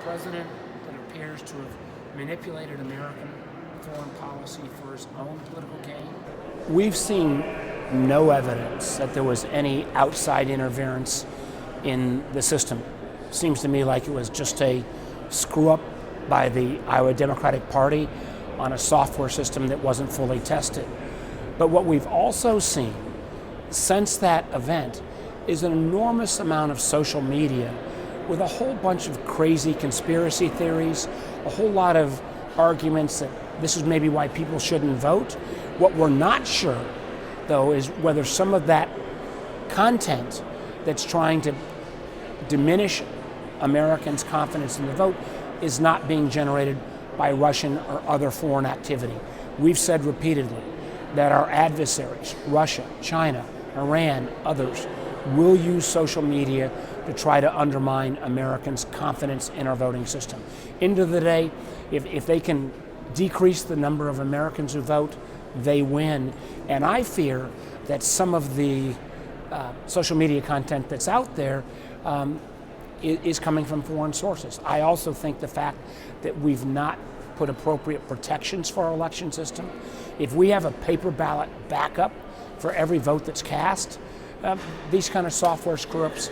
president that appears to have manipulated American foreign policy for his own political gain? We've seen no evidence that there was any outside interference in the system. Seems to me like it was just a screw up by the Iowa Democratic Party on a software system that wasn't fully tested. But what we've also seen since that event is an enormous amount of social media with a whole bunch of crazy conspiracy theories, a whole lot of arguments that this is maybe why people shouldn't vote. What we're not sure, though, is whether some of that content that's trying to diminish Americans' confidence in the vote is not being generated by Russian or other foreign activity. We've said repeatedly that our adversaries, Russia, China, Iran, others, will use social media to try to undermine Americans' confidence in our voting system. End of the day, if they can decrease the number of Americans who vote, they win. And I fear that some of the social media content that's out there is coming from foreign sources. I also think the fact that we've not put appropriate protections for our election system. If we have a paper ballot backup for every vote that's cast, these kind of software screw-ups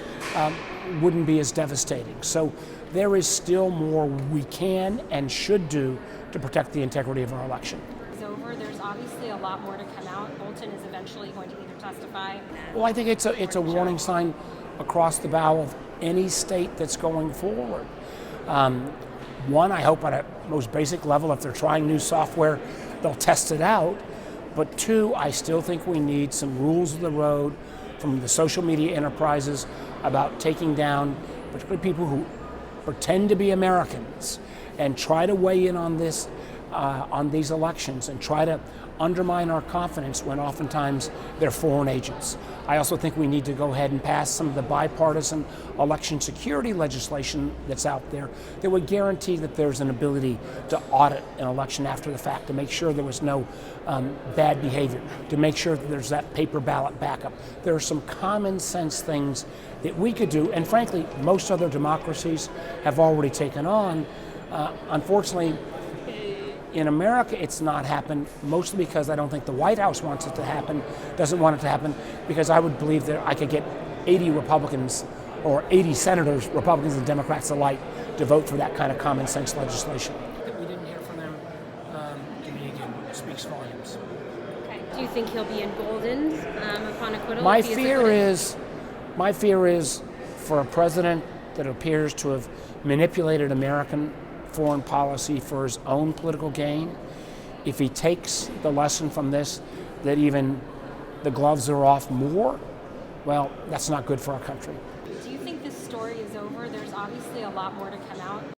wouldn't be as devastating. So there is still more we can and should do to protect the integrity of our election. It's over. There's obviously a lot more to come out. Bolton is eventually going to either testify. Well, I think it's a warning sign across the bow of any state that's going forward. One, I hope at a most basic level, if they're trying new software, they'll test it out. But two, I still think we need some rules of the road from the social media enterprises about taking down particularly people who pretend to be Americans and try to weigh in on this, on these elections and try to undermine our confidence when oftentimes they're foreign agents. I also think we need to go ahead and pass some of the bipartisan election security legislation that's out there that would guarantee that there's an ability to audit an election after the fact, to make sure there was no bad behavior, to make sure that there's that paper ballot backup. There are some common sense things that we could do, and frankly, most other democracies have already taken on. Unfortunately, in America, it's not happened, mostly because I don't think the White House wants it to happen, doesn't want it to happen, because I would believe that I could get 80 Republicans or 80 senators, Republicans and Democrats alike, to vote for that kind of common sense legislation. That we didn't hear from them, to me again, speaks volumes. Okay. Do you think he'll be emboldened upon acquittal? My fear is for a president that appears to have manipulated American foreign policy for his own political gain, if he takes the lesson from this that even the gloves are off more, well, that's not good for our country. Do you think this story is over? There's obviously a lot more to come out.